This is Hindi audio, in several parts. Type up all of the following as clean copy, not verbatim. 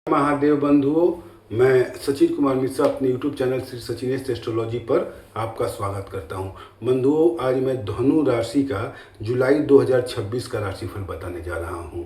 महादेव बंधुओं, मैं सचिन कुमार मिश्रा अपने YouTube channel Shri Sachinesh astrology पर आपका स्वागत करता हूं। बंधुओं, आज मैं धनु राशि का जुलाई 2026 का राशिफल बताने जा रहा हूं।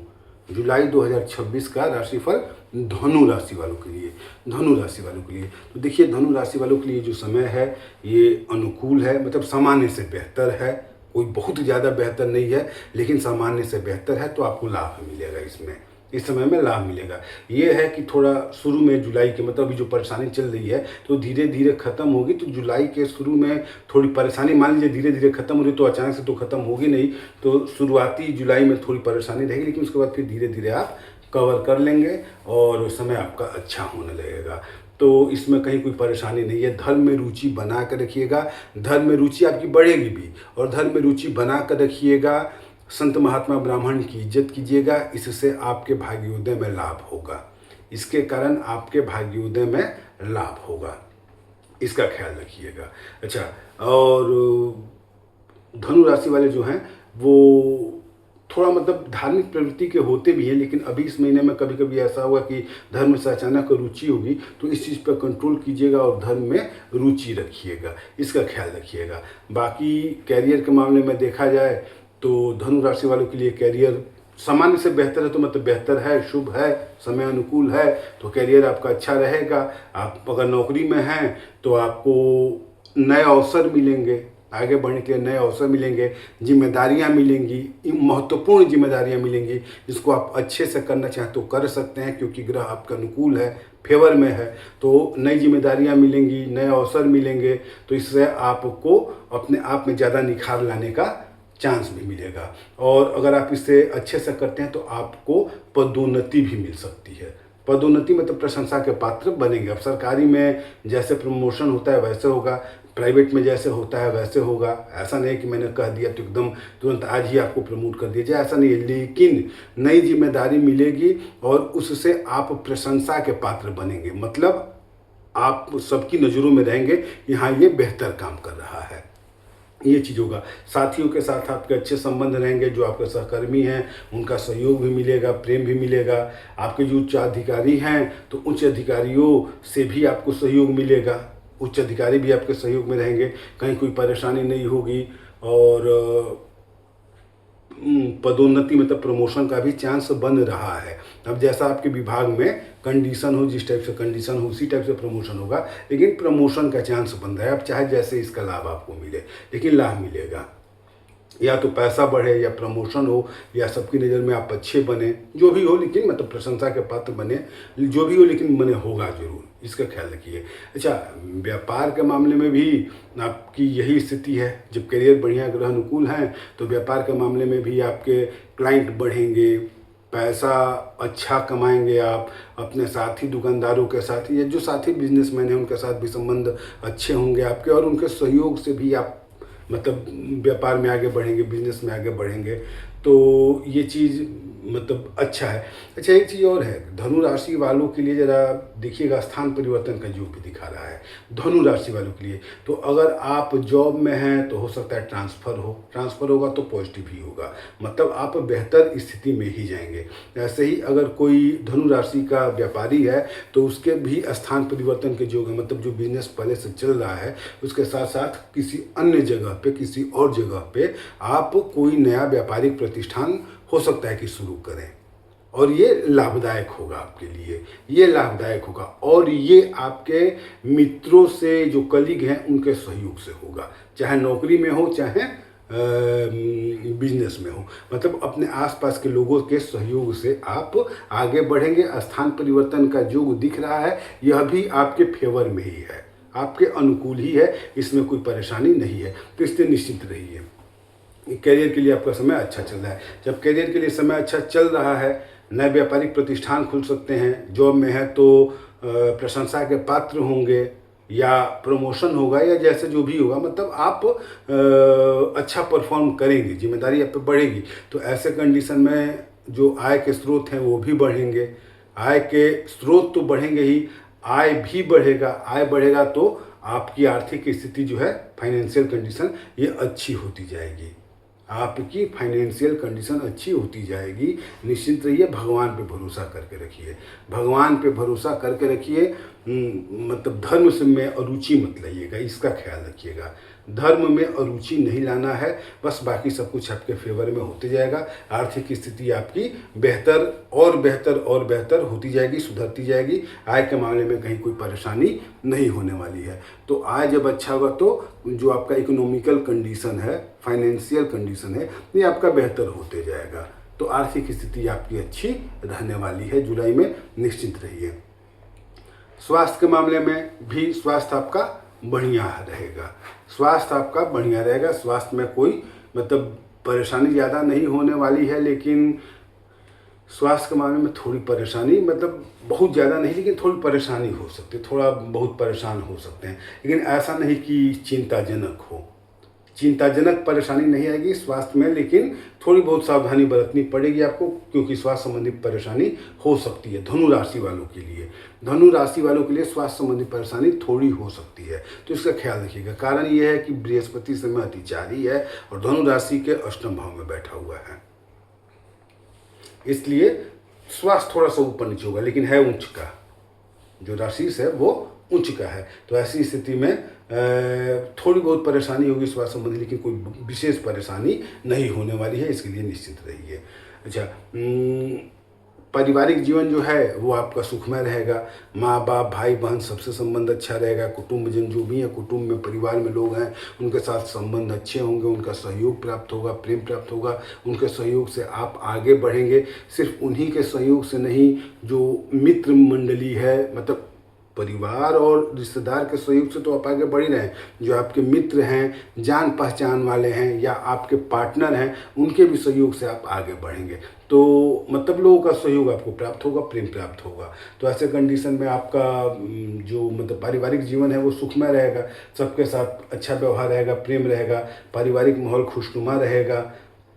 जुलाई 2026 का राशिफल धनु राशि वालों के लिए। तो देखिए, धनु राशि वालों के लिए जो समय है ये अनुकूल है, मतलब सामान्य से बेहतर है। कोई बहुत ज़्यादा बेहतर नहीं है, लेकिन सामान्य से बेहतर है, तो आपको लाभ मिलेगा। इस समय में लाभ मिलेगा। ये है कि थोड़ा शुरू में जुलाई के, मतलब अभी जो परेशानी चल रही है तो धीरे धीरे ख़त्म होगी। तो जुलाई के शुरू में थोड़ी परेशानी, मान लीजिए धीरे धीरे ख़त्म हो रही, तो अचानक से तो ख़त्म होगी नहीं। तो शुरुआती जुलाई में थोड़ी परेशानी रहेगी, लेकिन उसके बाद फिर धीरे धीरे आप कवर कर लेंगे और समय आपका अच्छा होने लगेगा। तो इसमें कहीं कोई परेशानी नहीं है। धर्म में रुचि बना कर रखिएगा। धर्म में रुचि आपकी बढ़ेगी भी, और धर्म में रुचि बना कर रखिएगा। संत महात्मा ब्राह्मण की इज्जत कीजिएगा, इससे आपके भाग्योदय में लाभ होगा। इसके कारण आपके भाग्योदय में लाभ होगा, इसका ख्याल रखिएगा। अच्छा, और धनु राशि वाले जो हैं वो थोड़ा मतलब धार्मिक प्रवृत्ति के होते भी हैं, लेकिन अभी इस महीने में कभी कभी ऐसा हुआ कि धर्म से अचानक रुचि होगी, तो इस चीज़ पर कंट्रोल कीजिएगा और धर्म में रुचि रखिएगा, इसका ख्याल रखिएगा। बाकी कैरियर के मामले में देखा जाए तो धनु राशि वालों के लिए कैरियर सामान्य से बेहतर है, तो मतलब बेहतर है, शुभ है, समय अनुकूल है, तो कैरियर आपका अच्छा रहेगा। आप अगर नौकरी में हैं तो आपको नए अवसर मिलेंगे, आगे बढ़ने के लिए नए अवसर मिलेंगे, जिम्मेदारियां मिलेंगी, महत्वपूर्ण जिम्मेदारियां मिलेंगी, जिसको आप अच्छे से करना चाहें तो कर सकते हैं, क्योंकि ग्रह आपका अनुकूल है, फेवर में है। तो नई जिम्मेदारियां मिलेंगी, नए अवसर मिलेंगे, तो इससे आपको अपने आप में ज़्यादा निखार लाने का चांस भी मिलेगा। और अगर आप इसे अच्छे से करते हैं तो आपको पदोन्नति भी मिल सकती है। पदोन्नति मतलब प्रशंसा के पात्र बनेंगे। अब सरकारी में जैसे प्रमोशन होता है वैसे होगा, प्राइवेट में जैसे होता है वैसे होगा। ऐसा नहीं कि मैंने कह दिया तो एकदम तुरंत आज ही आपको प्रमोट कर दिया जाए, ऐसा नहीं है। लेकिन नई जिम्मेदारी मिलेगी और उससे आप प्रशंसा के पात्र बनेंगे, मतलब आप सबकी नज़रों में रहेंगे कि हाँ, ये बेहतर काम कर रहा है। ये चीज़ होगा। साथियों के साथ आपके अच्छे संबंध रहेंगे। जो आपके सहकर्मी हैं उनका सहयोग भी मिलेगा, प्रेम भी मिलेगा। आपके जो उच्च अधिकारी हैं तो उच्च अधिकारियों से भी आपको सहयोग मिलेगा। उच्च अधिकारी भी आपके सहयोग में रहेंगे, कहीं कोई परेशानी नहीं होगी। और पदोन्नति मतलब प्रमोशन का भी चांस बन रहा है। अब जैसा आपके विभाग में कंडीशन हो, जिस टाइप से कंडीशन हो उसी टाइप से प्रमोशन होगा, लेकिन प्रमोशन का चांस बन रहा है। अब चाहे जैसे इसका लाभ आपको मिले, लेकिन लाभ मिलेगा। या तो पैसा बढ़े, या प्रमोशन हो, या सबकी नज़र में आप अच्छे बने, जो भी हो, लेकिन मतलब प्रशंसा के पात्र बने, जो भी हो, लेकिन बने होगा जरूर, इसका ख्याल रखिए। अच्छा, व्यापार के मामले में भी आपकी यही स्थिति है। जब करियर बढ़िया, ग्रह अनुकूल हैं, तो व्यापार के मामले में भी आपके क्लाइंट बढ़ेंगे, पैसा अच्छा कमाएंगे आप। अपने साथी दुकानदारों के साथ, या जो साथी बिजनेसमैन हैं उनके साथ भी संबंध अच्छे होंगे आपके, और उनके सहयोग से भी आप मतलब व्यापार में आगे बढ़ेंगे, बिजनेस में आगे बढ़ेंगे। तो ये चीज़ मतलब अच्छा है। अच्छा, एक चीज़ और है, धनु राशि वालों के लिए ज़रा देखिएगा, स्थान परिवर्तन का योग भी दिखा रहा है धनु राशि वालों के लिए। तो अगर आप जॉब में हैं तो हो सकता है ट्रांसफ़र होगा तो पॉजिटिव ही होगा, मतलब आप बेहतर स्थिति में ही जाएंगे। ऐसे ही अगर कोई धनु राशि का व्यापारी है तो उसके भी स्थान परिवर्तन के योग है, मतलब जो बिजनेस पहले से चल रहा है उसके साथ साथ किसी अन्य जगह पे, किसी और जगह पे आप कोई नया व्यापारिक प्रतिष्ठान हो सकता है कि शुरू करें, और ये लाभदायक होगा आपके लिए, ये लाभदायक होगा। और ये आपके मित्रों से, जो कलीग हैं उनके सहयोग से होगा, चाहे नौकरी में हो चाहे बिजनेस में हो, मतलब अपने आसपास के लोगों के सहयोग से आप आगे बढ़ेंगे। स्थान परिवर्तन का योग दिख रहा है, यह भी आपके फेवर में ही है, आपके अनुकूल ही है, इसमें कोई परेशानी नहीं है। तो इससे निश्चित रहिए, कैरियर के लिए आपका समय अच्छा चल रहा है। जब कैरियर के लिए समय अच्छा चल रहा है, नए व्यापारिक प्रतिष्ठान खुल सकते हैं। जॉब में है तो प्रशंसा के पात्र होंगे, या प्रमोशन होगा, या जैसे जो भी होगा, मतलब आप अच्छा परफॉर्म करेंगे, जिम्मेदारी आप पे बढ़ेगी। तो ऐसे कंडीशन में जो आय के स्रोत हैं वो भी बढ़ेंगे। आय के स्रोत तो बढ़ेंगे ही, आय भी बढ़ेगा। आय बढ़ेगा तो आपकी आर्थिक स्थिति जो है, फाइनेंशियल कंडीशन, ये अच्छी होती जाएगी। आपकी फाइनेंशियल कंडीशन अच्छी होती जाएगी। निश्चिंत रहिए, भगवान पे भरोसा करके रखिए, भगवान पे भरोसा करके रखिए। मतलब धर्म से में अरुचि मत लाइएगा, इसका ख्याल रखिएगा। धर्म में अरुचि नहीं लाना है, बस बाकी सब कुछ आपके फेवर में होते जाएगा। आर्थिक स्थिति आपकी बेहतर और बेहतर और बेहतर होती जाएगी, सुधरती जाएगी। आय के मामले में कहीं कोई परेशानी नहीं होने वाली है। तो आय जब अच्छा होगा तो जो आपका इकोनॉमिकल कंडीशन है, फाइनेंशियल कंडीशन है, ये आपका बेहतर होते जाएगा। तो आर्थिक स्थिति आपकी अच्छी रहने वाली है जुलाई में, निश्चिंत रहिए। स्वास्थ्य के मामले में भी स्वास्थ्य आपका बढ़िया रहेगा, स्वास्थ्य आपका बढ़िया रहेगा। स्वास्थ्य में कोई मतलब परेशानी ज़्यादा नहीं होने वाली है, लेकिन स्वास्थ्य के मामले में थोड़ी परेशानी, मतलब बहुत ज़्यादा नहीं, लेकिन थोड़ी परेशानी हो सकती है, थोड़ा बहुत परेशान हो सकते हैं। लेकिन ऐसा नहीं कि चिंताजनक हो, चिंताजनक परेशानी नहीं आएगी स्वास्थ्य में, लेकिन थोड़ी बहुत सावधानी बरतनी पड़ेगी आपको, क्योंकि स्वास्थ्य संबंधी परेशानी हो सकती है। धनु राशि वालों के लिए, धनु राशि वालों के लिए स्वास्थ्य संबंधी परेशानी थोड़ी हो सकती है, तो इसका ख्याल रखिएगा। कारण यह है कि बृहस्पति समय अतिचारी है और धनु राशि के अष्टम भाव में बैठा हुआ है, इसलिए स्वास्थ्य थोड़ा सा ऊपर नीचे होगा, लेकिन है उच्च का, जो राशि है वो उच्च का है। तो ऐसी स्थिति में थोड़ी बहुत परेशानी होगी स्वास्थ्य संबंधी, लेकिन कोई विशेष परेशानी नहीं होने वाली है, इसके लिए निश्चिंत रहिए। अच्छा, पारिवारिक जीवन जो है वो आपका सुखमय रहेगा। माँ बाप भाई बहन सबसे संबंध अच्छा रहेगा। कुटुंबजन जो भी हैं, कुटुंब में परिवार में लोग हैं, उनके साथ संबंध अच्छे होंगे, उनका सहयोग प्राप्त होगा, प्रेम प्राप्त होगा। उनके सहयोग से आप आगे बढ़ेंगे। सिर्फ उन्हीं के सहयोग से नहीं, जो मित्र मंडली है, मतलब परिवार और रिश्तेदार के सहयोग से तो आप आगे बढ़ ही रहे हैं। जो आपके मित्र हैं, जान पहचान वाले हैं या आपके पार्टनर हैं, उनके भी सहयोग से आप आगे बढ़ेंगे। तो मतलब लोगों का सहयोग आपको प्राप्त होगा, प्रेम प्राप्त होगा। तो ऐसे कंडीशन में आपका जो मतलब पारिवारिक जीवन है वो सुखमय रहेगा, सबके साथ अच्छा व्यवहार रहेगा, प्रेम रहेगा, पारिवारिक माहौल खुशनुमा रहेगा।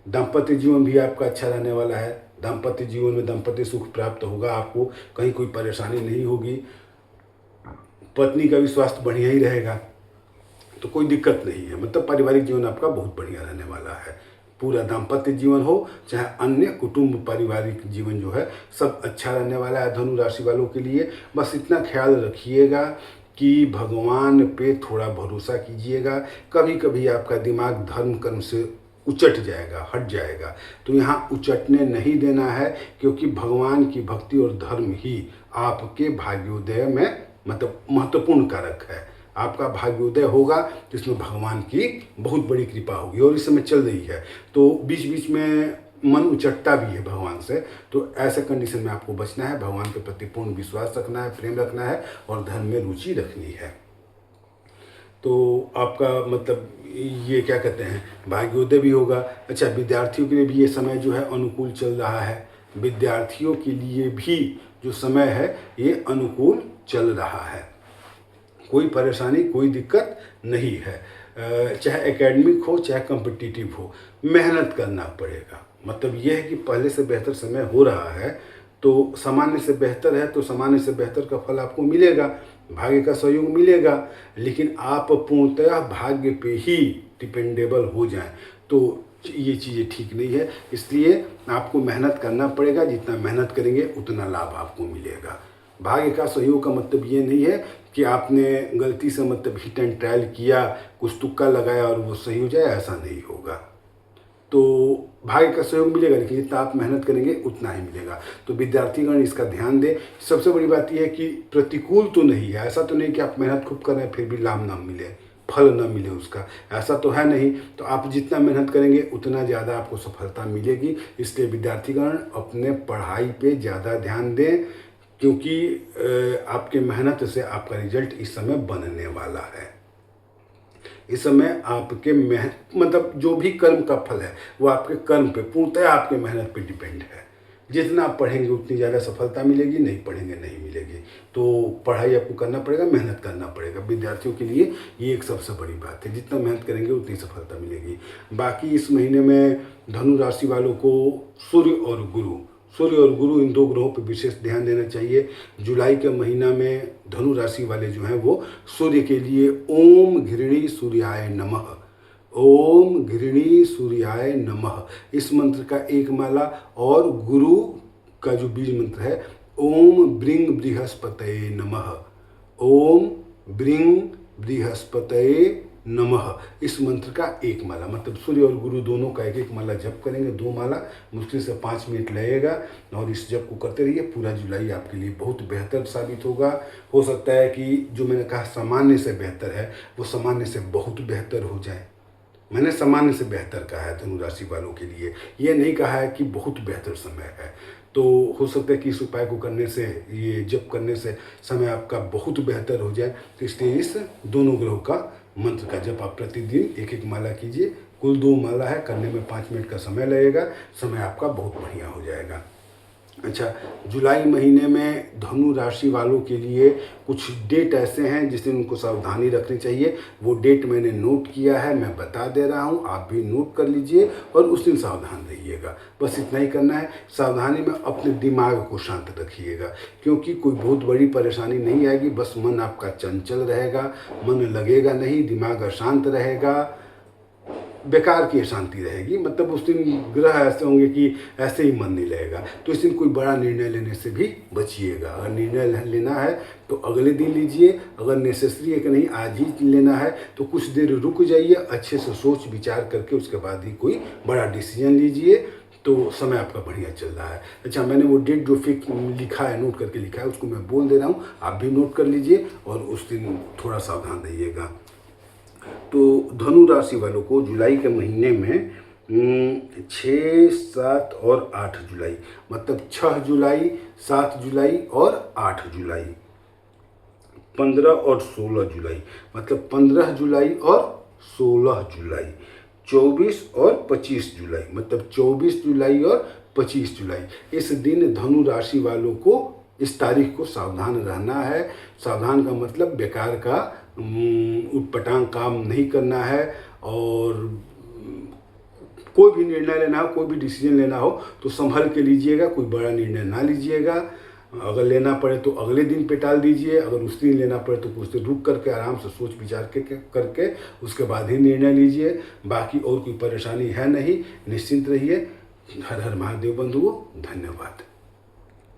दाम्पत्य जीवन भी आपका अच्छा रहने वाला है। दाम्पत्य जीवन में दाम्पत्य सुख प्राप्त होगा आपको, कहीं कोई परेशानी नहीं होगी। पत्नी का भी स्वास्थ्य बढ़िया ही रहेगा, तो कोई दिक्कत नहीं है। मतलब पारिवारिक जीवन आपका बहुत बढ़िया रहने वाला है। पूरा दाम्पत्य जीवन हो चाहे अन्य कुटुंब पारिवारिक जीवन जो है सब अच्छा रहने वाला है धनु राशि वालों के लिए। बस इतना ख्याल रखिएगा कि भगवान पे थोड़ा भरोसा कीजिएगा। कभी कभी आपका दिमाग धर्म कर्म से उचट जाएगा, हट जाएगा, तो यहाँ उचटने नहीं देना है, क्योंकि भगवान की भक्ति और धर्म ही आपके भाग्योदय में मतलब महत्वपूर्ण कारक है। आपका भाग्योदय होगा तो इसमें भगवान की बहुत बड़ी कृपा होगी, और इस समय चल रही है। तो बीच बीच में मन उचटता भी है भगवान से, तो ऐसे कंडीशन में आपको बचना है। भगवान के प्रति पूर्ण विश्वास रखना है, प्रेम रखना है और धर्म में रुचि रखनी है। तो आपका मतलब ये क्या कहते हैं, भाग्योदय भी होगा। अच्छा, विद्यार्थियों के लिए भी ये समय जो है अनुकूल चल रहा है। विद्यार्थियों के लिए भी जो समय है ये अनुकूल चल रहा है, कोई परेशानी कोई दिक्कत नहीं है। चाहे एकेडमिक हो चाहे कॉम्पिटिटिव हो, मेहनत करना पड़ेगा। मतलब यह है कि पहले से बेहतर समय हो रहा है, तो सामान्य से बेहतर है, तो सामान्य से बेहतर का फल आपको मिलेगा, भाग्य का सहयोग मिलेगा। लेकिन आप पूर्णतः भाग्य पे ही डिपेंडेबल हो जाएं तो ये चीज़ें ठीक नहीं है। इसलिए आपको मेहनत करना पड़ेगा, जितना मेहनत करेंगे उतना लाभ आपको मिलेगा। भाग्य का सहयोग का मतलब ये नहीं है कि आपने गलती से मतलब हिट एंड ट्रायल किया, कुछ तुक्का लगाया और वो सही हो जाए, ऐसा नहीं होगा। तो भाग्य का सहयोग मिलेगा, लेकिन जितना आप मेहनत करेंगे उतना ही मिलेगा। तो विद्यार्थीगण इसका ध्यान दें। सबसे बड़ी बात यह है कि प्रतिकूल तो नहीं है, ऐसा तो नहीं कि आप मेहनत खूब कर रहे हैं फिर भी लाभ ना मिले, फल न मिले उसका, ऐसा तो है नहीं। तो आप जितना मेहनत करेंगे उतना ज़्यादा आपको सफलता मिलेगी। इसलिए विद्यार्थीगण अपने पढ़ाई पे ज़्यादा ध्यान दें, क्योंकि आपके मेहनत से आपका रिजल्ट इस समय बनने वाला है। इस समय आपके मतलब जो भी कर्म का फल है वो आपके कर्म पे, पूर्णतः आपके मेहनत पे डिपेंड है। जितना आप पढ़ेंगे उतनी ज़्यादा सफलता मिलेगी, नहीं पढ़ेंगे नहीं मिलेगी। तो पढ़ाई आपको करना पड़ेगा, मेहनत करना पड़ेगा। विद्यार्थियों के लिए ये एक सबसे बड़ी बात है, जितना मेहनत करेंगे उतनी सफलता मिलेगी। बाकी इस महीने में धनु राशि वालों को सूर्य और गुरु इन दो ग्रहों पर विशेष ध्यान देना चाहिए। जुलाई के महीना में धनु राशि वाले जो हैं वो सूर्य के लिए ओम घृणी सूर्याय नमः ओम घृणी सूर्याय नमः, इस मंत्र का एक माला। और गुरु का जो बीज मंत्र है, ओम ब्रिंग बृहस्पतये नमः, ओम ब्रिंग बृहस्पतये नमः, इस मंत्र का एक माला। मतलब सूर्य और गुरु दोनों का एक एक माला जप करेंगे, 2 माला, मुश्किल से 5 मिनट लगेगा। और इस जप को करते रहिए, पूरा जुलाई आपके लिए बहुत बेहतर साबित होगा। हो सकता है कि जो मैंने कहा सामान्य से बेहतर है, वो सामान्य से बहुत बेहतर हो जाए। मैंने सामान्य से बेहतर कहा है धनु राशि वालों के लिए, ये नहीं कहा है कि बहुत बेहतर समय है। तो हो सकता है कि इस उपाय को करने से, ये जप करने से समय आपका बहुत बेहतर हो जाए। तो इसलिए इस दोनों ग्रहों का मंत्र का जप आप प्रतिदिन एक एक माला कीजिए। कुल 2 माला है, करने में 5 मिनट का समय लगेगा, समय आपका बहुत बढ़िया हो जाएगा। अच्छा, जुलाई महीने में धनु राशि वालों के लिए कुछ डेट ऐसे हैं जिस दिन उनको सावधानी रखनी चाहिए। वो डेट मैंने नोट किया है, मैं बता दे रहा हूँ, आप भी नोट कर लीजिए और उस दिन सावधान रहिएगा। बस इतना ही करना है। सावधानी में अपने दिमाग को शांत रखिएगा, क्योंकि कोई बहुत बड़ी परेशानी नहीं आएगी। बस मन आपका चंचल रहेगा, मन लगेगा नहीं, दिमाग अशांत रहेगा, बेकार की अशांति रहेगी। मतलब उस दिन ग्रह ऐसे होंगे कि ऐसे ही मन नहीं लगेगा। तो इस दिन कोई बड़ा निर्णय लेने से भी बचिएगा। अगर निर्णय लेना है तो अगले दिन लीजिए, अगर नेसेसरी है कि नहीं आज ही लेना है तो कुछ देर रुक जाइए, अच्छे से सोच विचार करके उसके बाद ही कोई बड़ा डिसीजन लीजिए। तो समय आपका बढ़िया चल रहा है। अच्छा, मैंने वो डेट जो फिक्स लिखा है, नोट करके लिखा है, उसको मैं बोल दे रहा हूँ, आप भी नोट कर लीजिए और उस दिन थोड़ा सावधान रहिएगा। तो धनु राशि वालों को जुलाई के महीने में 6, 7 और 8 जुलाई, मतलब 6 जुलाई, 7 जुलाई और 8 जुलाई, 15 और 16 जुलाई, मतलब 15 जुलाई और 16 जुलाई, 24 और 25 जुलाई, मतलब 24 जुलाई और 25 जुलाई। इस दिन धनु राशि वालों को इस तारीख को सावधान रहना है। सावधान का मतलब बेकार का उटपटांग काम नहीं करना है। और कोई भी निर्णय लेना हो, कोई भी डिसीजन लेना हो तो संभल के लीजिएगा, कोई बड़ा निर्णय ना लीजिएगा। अगर लेना पड़े तो अगले दिन पे टाल दीजिए, अगर उस दिन लेना पड़े तो कुछ देर रुक करके आराम से सोच विचार करके उसके बाद ही निर्णय लीजिए। बाकी और कोई परेशानी है नहीं, निश्चिंत रहिए। हर हर महादेव बंधुओं, धन्यवाद।